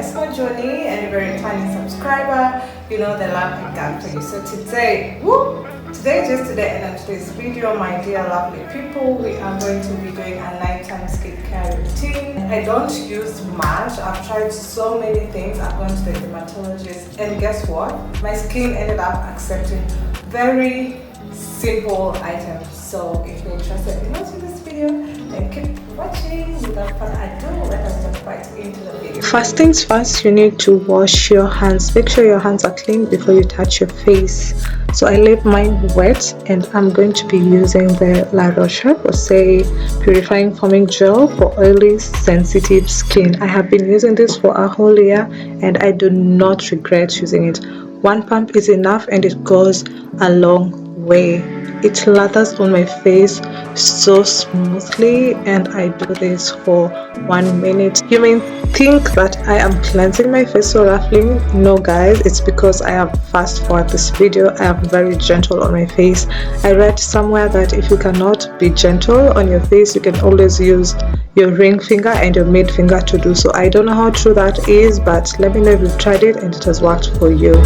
Majoni, and if you're a returning subscriber, you know the love I got for you. So today, and on today's video, my dear lovely people, we are going to be doing a nighttime skincare routine. I don't use much. I've tried so many things. I've gone to the dermatologist, and guess what? My skin ended up accepting very simple items. So if you're interested in watching this video, then keep watching. Without further ado, let us jump right into the video. First things first, you need to wash your hands. Make sure your hands are clean before you touch your face. So I leave mine wet, and I'm going to be using the Roche Posay purifying foaming gel for oily sensitive skin. I have been using this for a whole year and I do not regret using it. One pump is enough and it goes a long way. It lathers on my face so smoothly, and I do this for 1 minute. You may think that I am cleansing my face so roughly. No guys, it's because I have fast forward this video. I am very gentle on my face. I read somewhere that if you cannot be gentle on your face, you can always use your ring finger and your mid finger to do so. I don't know how true that is, but let me know if you've tried it and it has worked for you.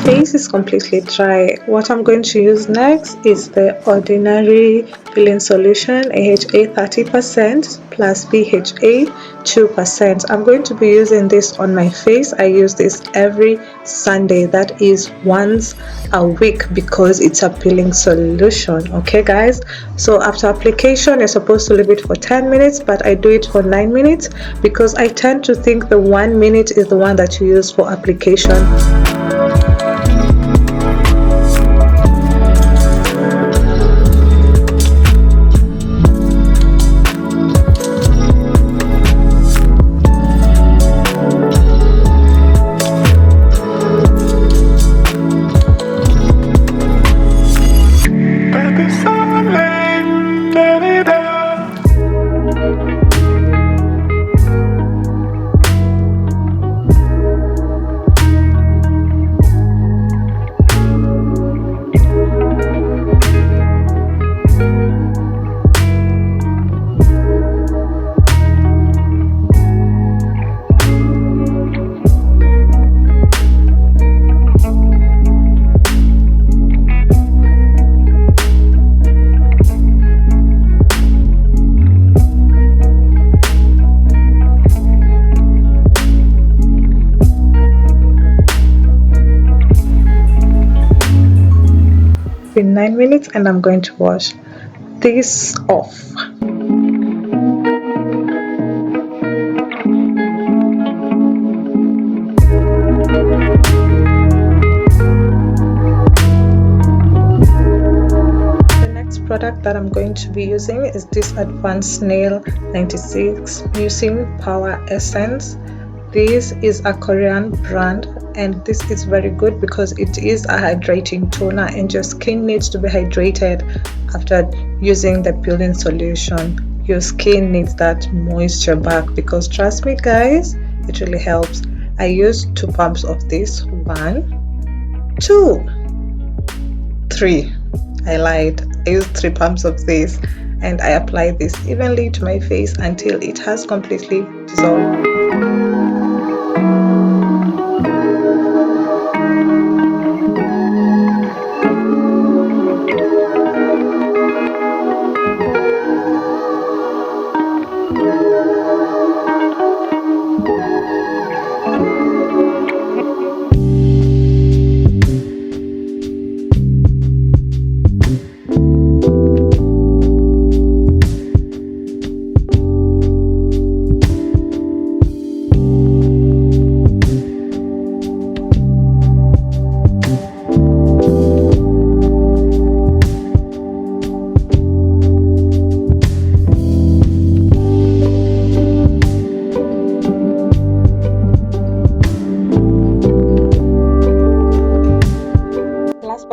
Face is completely dry. What I'm going to use next is the ordinary peeling solution, AHA 30% plus BHA 2%. I'm going to be using this on my face. I use this every Sunday, that is once a week, because it's a peeling solution. Okay guys, so after application you're supposed to leave it for 10 minutes, but I do it for 9 minutes because I tend to think the 1 minute is the one that you use for application. In 9 minutes, and I'm going to wash this off. The next product that I'm going to be using is this advanced Snail 96 Mucin Power Essence. This is a Korean brand, and this is very good because it is a hydrating toner, and your skin needs to be hydrated after using the peeling solution. Your skin needs that moisture back, because trust me guys, it really helps. I used 2 pumps of this. 1, 2, 3. I lied. I used 3 pumps of this, and I apply this evenly to my face until it has completely dissolved.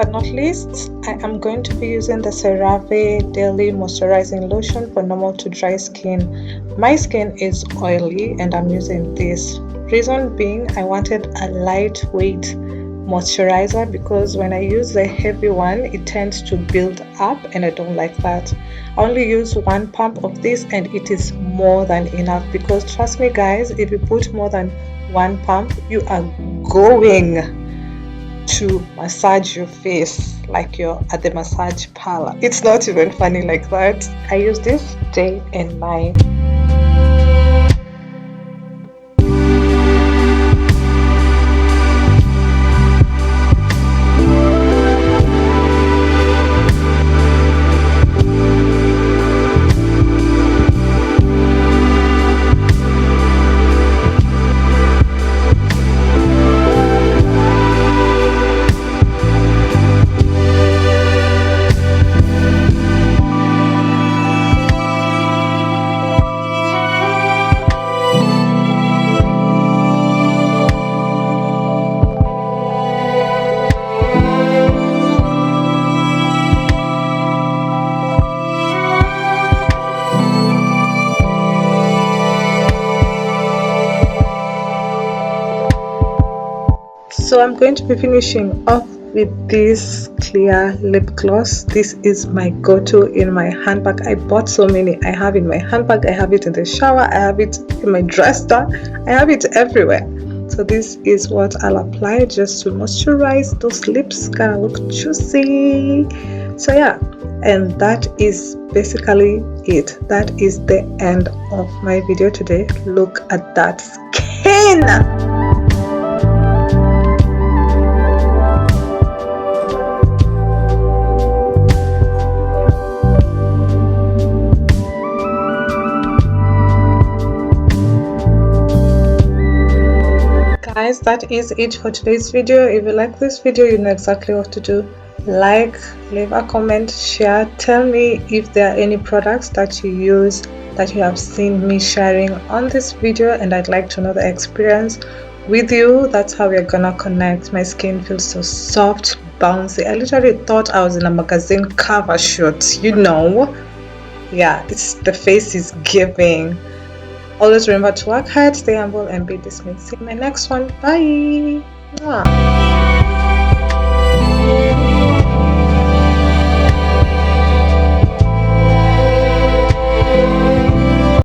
but not least, I am going to be using the Cerave Daily Moisturizing Lotion for normal to dry skin. My skin is oily and I'm using this. Reason being, I wanted a lightweight moisturizer because when I use the heavy one, it tends to build up and I don't like that. I only use 1 pump of this and it is more than enough, because trust me guys, if you put more than 1 pump, you are going to massage your face like you're at the massage parlor. It's not even funny like that. I use this day and night. So I'm going to be finishing off with this clear lip gloss. This is my go-to in my handbag. I bought so many. I have in my handbag, I have it in the shower, I have it in my dresser, I have it everywhere. So this is what I'll apply just to moisturize those lips, gonna look juicy. So yeah, and that is basically it. That is the end of my video today. Look at that skin. Guys, that is it for today's video. If you like this video, you know exactly what to do. Like, leave a comment, share, tell me if there are any products that you use that you have seen me sharing on this video, and I'd like to know the experience with you. That's how we're gonna connect. My skin feels so soft, bouncy. I literally thought I was in a magazine cover shoot, you know. Yeah, it's the face is giving. Always remember to work hard, stay humble, and be dismissed. See you in my next one. Bye. Mwah.